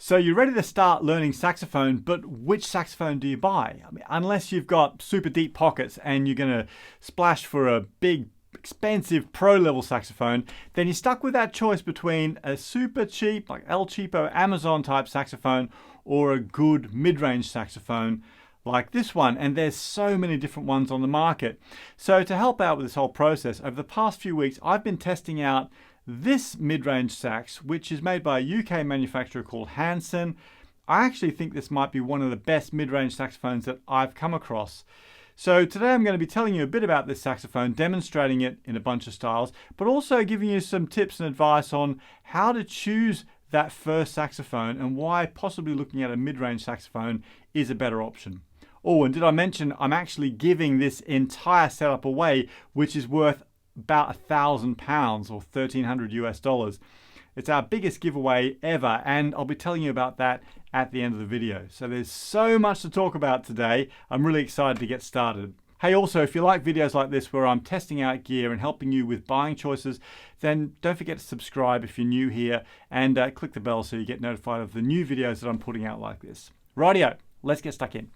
So you're ready to start learning saxophone, but which saxophone do you buy? I mean, unless you've got super deep pockets and you're going to splash for a big, expensive pro-level saxophone, then you're stuck with that choice between a super cheap, like El Cheapo, Amazon type saxophone, or a good mid-range saxophone like this one. And there's so many different ones on the market. So to help out with this whole process, over the past few weeks, I've been testing out this mid-range sax, which is made by a UK manufacturer called Hanson. I actually think this might be one of the best mid-range saxophones that I've come across. So today I'm going to be telling you a bit about this saxophone, demonstrating it in a bunch of styles, but also giving you some tips and advice on how to choose that first saxophone and why possibly looking at a mid-range saxophone is a better option. Oh, and did I mention I'm actually giving this entire setup away, which is worth about £1,000 or $1,300 US. It's our biggest giveaway ever, and I'll be telling you about that at the end of the video. So there's so much to talk about today. I'm really excited to get started. Hey, also, if you like videos like this where I'm testing out gear and helping you with buying choices, then don't forget to subscribe if you're new here, and click the bell so you get notified of the new videos that I'm putting out like this. Rightio, let's get stuck in.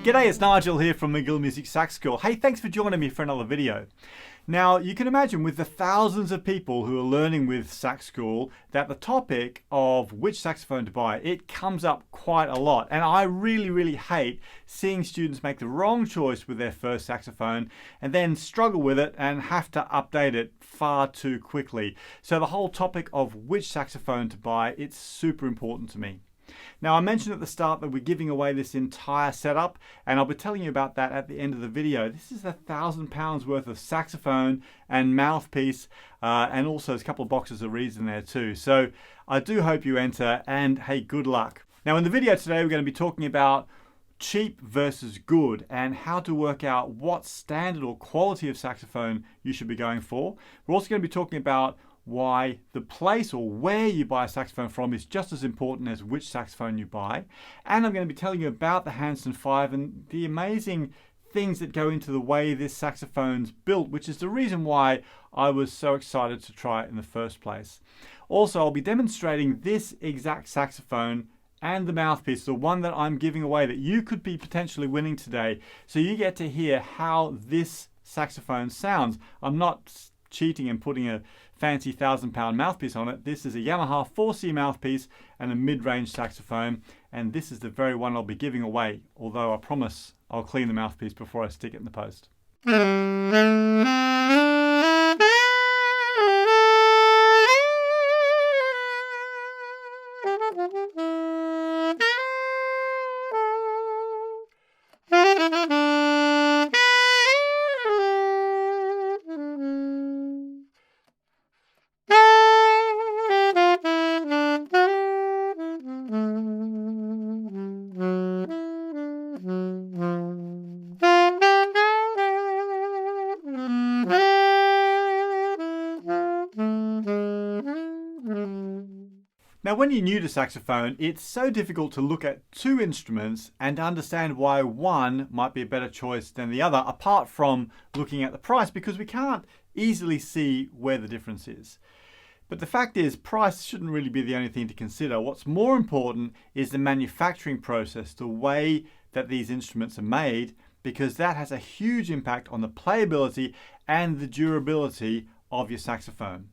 G'day, it's Nigel here from McGill Music Sax School. Hey, thanks for joining me for another video. Now, you can imagine with the thousands of people who are learning with Sax School that the topic of which saxophone to buy, it comes up quite a lot. And I really hate seeing students make the wrong choice with their first saxophone and then struggle with it and have to update it far too quickly. So the whole topic of which saxophone to buy, it's super important to me. Now, I mentioned at the start that we're giving away this entire setup, and I'll be telling you about that at the end of the video. This is £1,000 worth of saxophone and mouthpiece, and also there's a couple of boxes of reeds in there too. So I do hope you enter, and hey, good luck. Now, in the video today, we're going to be talking about cheap versus good and how to work out what standard or quality of saxophone you should be going for. We're also going to be talking about why the place or where you buy a saxophone from is just as important as which saxophone you buy. And I'm going to be telling you about the Hanson V and the amazing things that go into the way this saxophone's built, which is the reason why I was so excited to try it in the first place. Also, I'll be demonstrating this exact saxophone and the mouthpiece, the one that I'm giving away that you could be potentially winning today. So you get to hear how this saxophone sounds. I'm not cheating and putting a fancy £1,000 mouthpiece on it. This is a Yamaha 4C mouthpiece and a mid-range saxophone, and this is the very one I'll be giving away, although I promise I'll clean the mouthpiece before I stick it in the post. Now, when you're new to saxophone, it's so difficult to look at two instruments and understand why one might be a better choice than the other, apart from looking at the price, because we can't easily see where the difference is. But the fact is, price shouldn't really be the only thing to consider. What's more important is the manufacturing process, the way that these instruments are made, because that has a huge impact on the playability and the durability of your saxophone.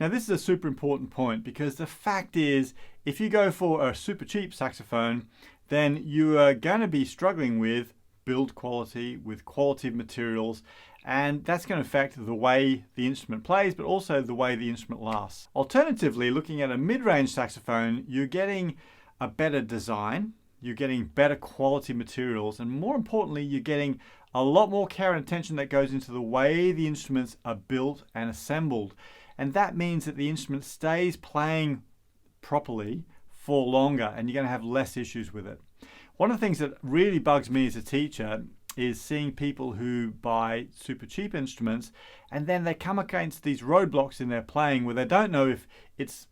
Now, this is a super important point because the fact is, if you go for a super cheap saxophone, then you are going to be struggling with build quality, with quality of materials, and that's going to affect the way the instrument plays, but also the way the instrument lasts. Alternatively, looking at a mid-range saxophone, you're getting a better design, you're getting better quality materials, and more importantly, you're getting a lot more care and attention that goes into the way the instruments are built and assembled. And that means that the instrument stays playing properly for longer and you're going to have less issues with it. One of the things that really bugs me as a teacher is seeing people who buy super cheap instruments and then they come against these roadblocks in their playing where they don't know if it's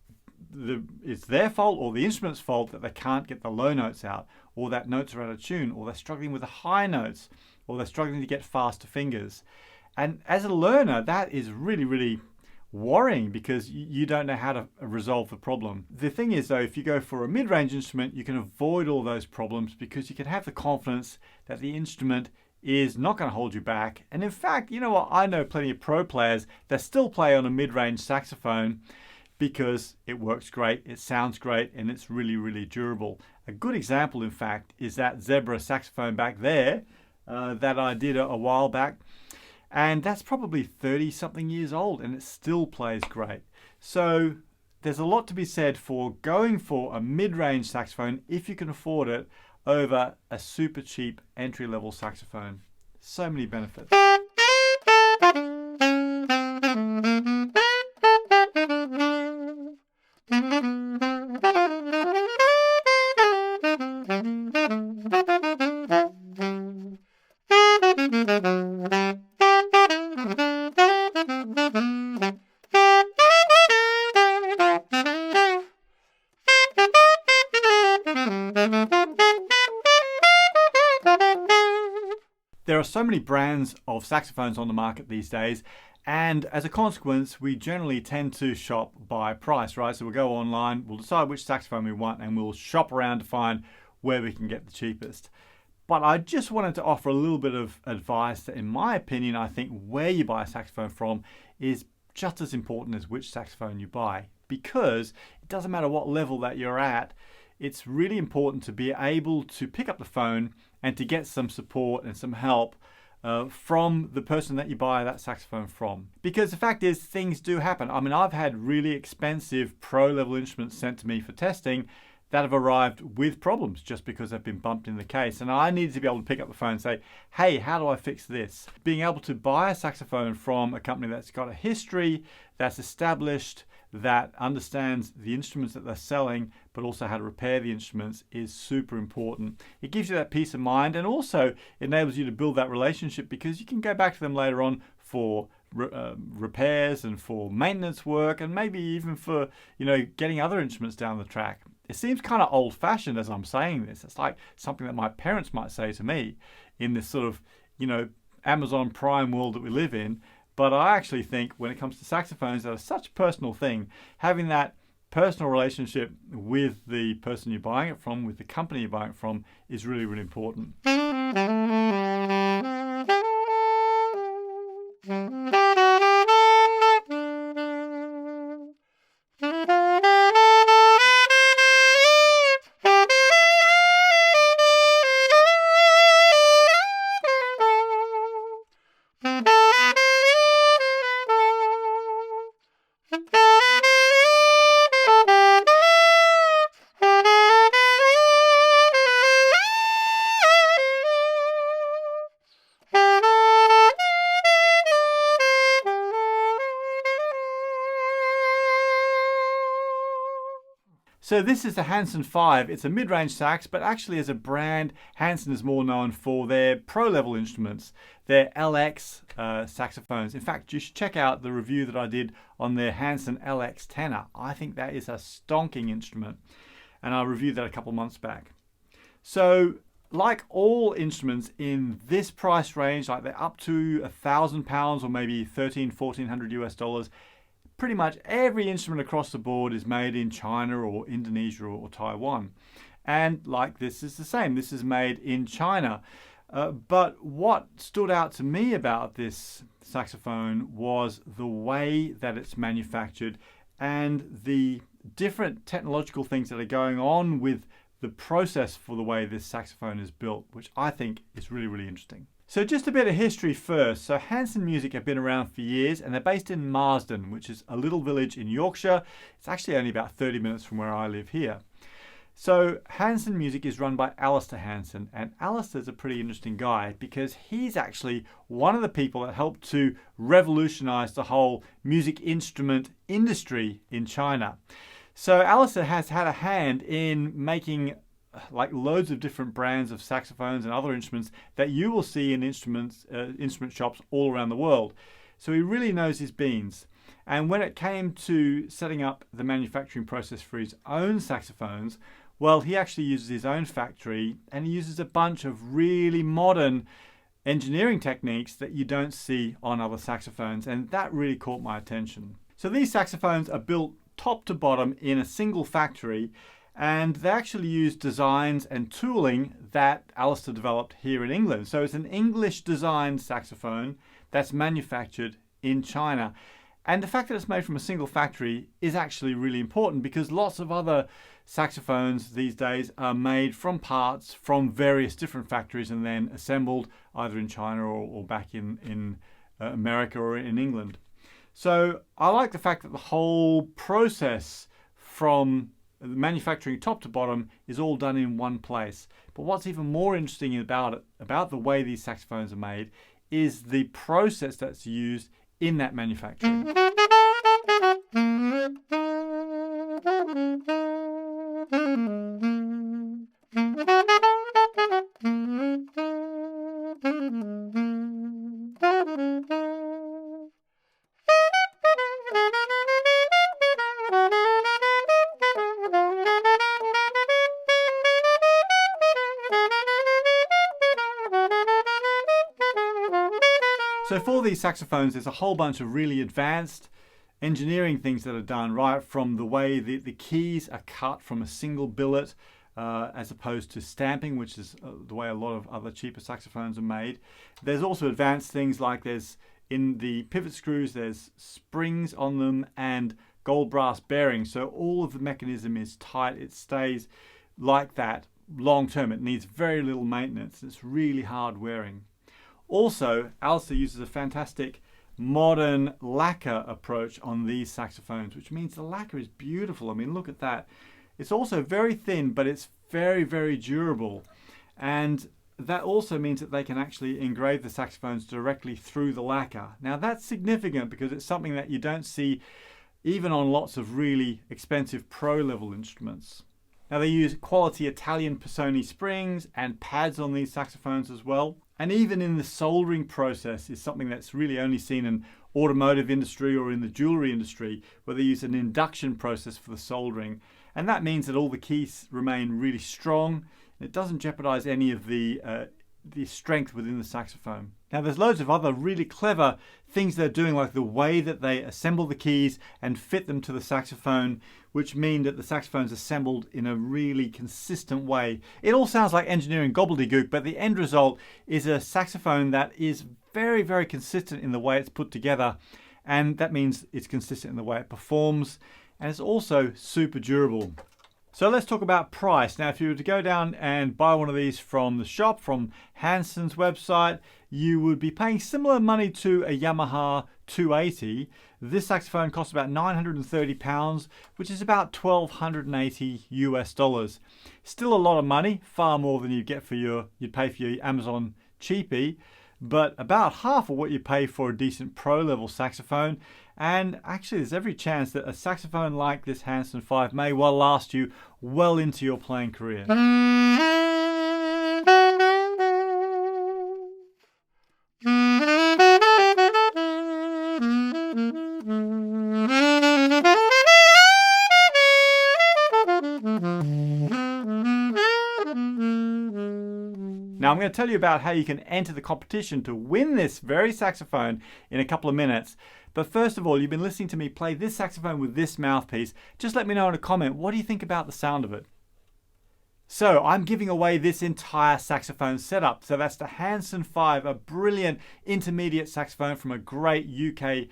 their fault or the instrument's fault that they can't get the low notes out, or that notes are out of tune, or they're struggling with the high notes, or they're struggling to get faster fingers. And as a learner, that is really worrying because you don't know how to resolve the problem. The thing is though, if you go for a mid-range instrument, you can avoid all those problems because you can have the confidence that the instrument is not going to hold you back. And in fact, you know what, I know plenty of pro players that still play on a mid-range saxophone because it works great, it sounds great, and it's really, really durable. A good example, in fact, is that Zebra saxophone back there that I did a while back. And that's probably 30 something years old and it still plays great. So there's a lot to be said for going for a mid-range saxophone if you can afford it over a super cheap entry-level saxophone. So many benefits. There are so many brands of saxophones on the market these days, and as a consequence, we generally tend to shop by price, right? So we'll go online, we'll decide which saxophone we want, and we'll shop around to find where we can get the cheapest. But I just wanted to offer a little bit of advice that, in my opinion, I think where you buy a saxophone from is just as important as which saxophone you buy, because it doesn't matter what level that you're at, it's really important to be able to pick up the phone and to get some support and some help from the person that you buy that saxophone from. Because the fact is, things do happen. I mean, I've had really expensive pro-level instruments sent to me for testing that have arrived with problems just because they've been bumped in the case. And I needed to be able to pick up the phone and say, hey, how do I fix this? Being able to buy a saxophone from a company that's got a history, that's established, that understands the instruments that they're selling, but also how to repair the instruments is super important. It gives you that peace of mind and also enables you to build that relationship because you can go back to them later on for repairs and for maintenance work and maybe even for, getting other instruments down the track. It seems kind of old-fashioned as I'm saying this. It's like something that my parents might say to me in this sort of, Amazon Prime world that we live in. But I actually think when it comes to saxophones, that are such a personal thing, having that personal relationship with the person you're buying it from, with the company you're buying it from, is really, really important. So this is the Hanson V. It's a mid-range sax, but actually as a brand, Hanson is more known for their pro-level instruments, their LX saxophones. In fact, you should check out the review that I did on their Hanson LX tenor. I think that is a stonking instrument, and I reviewed that a couple months back. So, like all instruments in this price range, like they're up to £1,000 or maybe $1,400 US, pretty much every instrument across the board is made in China or Indonesia or Taiwan. And like this is the same. This is made in China. But what stood out to me about this saxophone was the way that it's manufactured and the different technological things that are going on with the process for the way this saxophone is built, which I think is really, really interesting. So just a bit of history first. So Hanson Music have been around for years and they're based in Marsden, which is a little village in Yorkshire. It's actually only about 30 minutes from where I live here. So Hanson Music is run by Alistair Hanson, and Alistair's a pretty interesting guy because he's actually one of the people that helped to revolutionize the whole music instrument industry in China. So Alistair has had a hand in making like loads of different brands of saxophones and other instruments that you will see in instrument shops all around the world. So he really knows his beans. And when it came to setting up the manufacturing process for his own saxophones, well, he actually uses his own factory and he uses a bunch of really modern engineering techniques that you don't see on other saxophones, and that really caught my attention. So these saxophones are built top to bottom in a single factory, and they actually use designs and tooling that Alistair developed here in England. So it's an English designed saxophone that's manufactured in China. And the fact that it's made from a single factory is actually really important, because lots of other saxophones these days are made from parts from various different factories and then assembled either in China or back in America or in England. So I like the fact that the whole process from manufacturing top to bottom is all done in one place. But what's even more interesting about it, about the way these saxophones are made, is the process that's used in that manufacturing. So for these saxophones, there's a whole bunch of really advanced engineering things that are done, right from the way the keys are cut from a single billet as opposed to stamping, which is the way a lot of other cheaper saxophones are made. There's also advanced things like in the pivot screws, there's springs on them and gold brass bearings. So all of the mechanism is tight. It stays like that long term. It needs very little maintenance. It's really hard wearing. Also, Alistair uses a fantastic modern lacquer approach on these saxophones, which means the lacquer is beautiful. I mean, look at that. It's also very thin, but it's very, very durable. And that also means that they can actually engrave the saxophones directly through the lacquer. Now, that's significant because it's something that you don't see even on lots of really expensive pro-level instruments. Now, they use quality Italian Pisoni springs and pads on these saxophones as well. And even in the soldering process is something that's really only seen in automotive industry or in the jewelry industry, where they use an induction process for the soldering. And that means that all the keys remain really strong. It doesn't jeopardize any of the strength within the saxophone. Now, there's loads of other really clever things they're doing, like the way that they assemble the keys and fit them to the saxophone, which mean that the saxophone's assembled in a really consistent way. It all sounds like engineering gobbledygook, but the end result is a saxophone that is very, very consistent in the way it's put together, and that means it's consistent in the way it performs, and it's also super durable. So let's talk about price. Now, if you were to go down and buy one of these from the shop, from Hanson's website, you would be paying similar money to a Yamaha 280. This saxophone costs about £930, which is about $1,280 US. Still a lot of money, far more than you'd pay for your Amazon cheapie, but about half of what you pay for a decent pro-level saxophone. And actually, there's every chance that a saxophone like this Hanson V may well last you well into your playing career. Now, I'm going to tell you about how you can enter the competition to win this very saxophone in a couple of minutes. But first of all, you've been listening to me play this saxophone with this mouthpiece. Just let me know in a comment, what do you think about the sound of it? So I'm giving away this entire saxophone setup. So that's the Hanson V, a brilliant intermediate saxophone from a great UK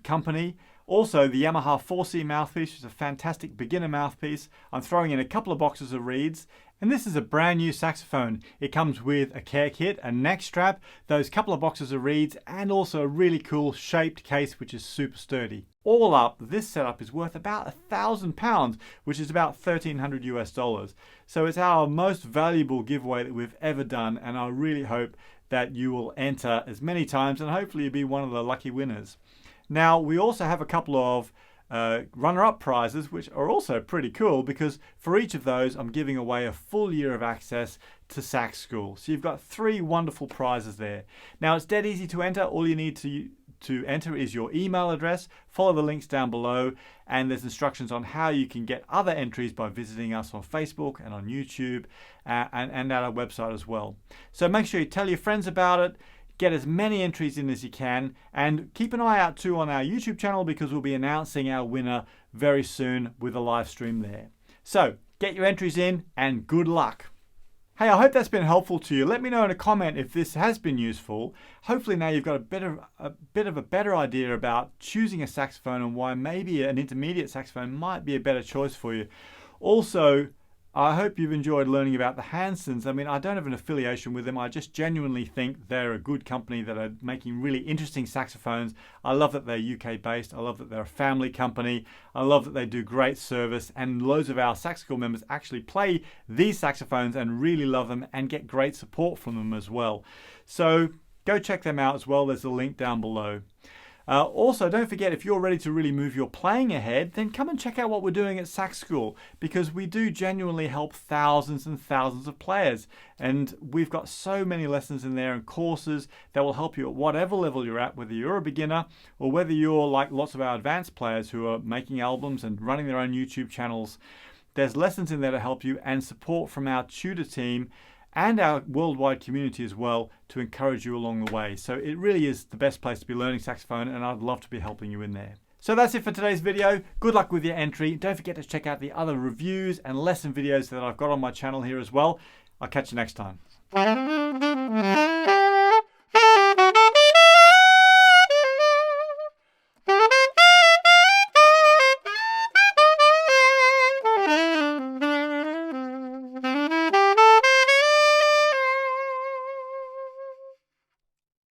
company. Also, the Yamaha 4C mouthpiece, which is a fantastic beginner mouthpiece. I'm throwing in a couple of boxes of reeds. And this is a brand new saxophone. It comes with a care kit, a neck strap, those couple of boxes of reeds, and also a really cool shaped case, which is super sturdy. All up, this setup is worth about £1,000, which is about $1,300 US. So it's our most valuable giveaway that we've ever done, and I really hope that you will enter as many times, and hopefully you'll be one of the lucky winners. Now, we also have a couple of runner-up prizes, which are also pretty cool, because for each of those I'm giving away a full year of access to sax school. So you've got 3 wonderful prizes there. Now, it's dead easy to enter. All you need to enter is your email address. Follow the links down below, and there's instructions on how you can get other entries by visiting us on Facebook and on YouTube and at our website as well. So make sure you tell your friends about it. Get as many entries in as you can, and keep an eye out too on our YouTube channel because we'll be announcing our winner very soon with a live stream there. So get your entries in and good luck. Hey, I hope that's been helpful to you. Let me know in a comment if this has been useful. Hopefully now you've got a bit of a better idea about choosing a saxophone and why maybe an intermediate saxophone might be a better choice for you. Also, I hope you've enjoyed learning about the Hansons. I mean, I don't have an affiliation with them. I just genuinely think they're a good company that are making really interesting saxophones. I love that they're UK based. I love that they're a family company. I love that they do great service, and loads of our Sax School members actually play these saxophones and really love them and get great support from them as well. So go check them out as well. There's a link down below. Also, don't forget, if you're ready to really move your playing ahead, then come and check out what we're doing at Sax School, because we do genuinely help thousands and thousands of players. And we've got so many lessons in there and courses that will help you at whatever level you're at, whether you're a beginner or whether you're like lots of our advanced players who are making albums and running their own YouTube channels. There's lessons in there to help you, and support from our tutor team and our worldwide community as well to encourage you along the way. So it really is the best place to be learning saxophone, and I'd love to be helping you in there. So that's it for today's video. Good luck with your entry. Don't forget to check out the other reviews and lesson videos that I've got on my channel here as well. I'll catch you next time.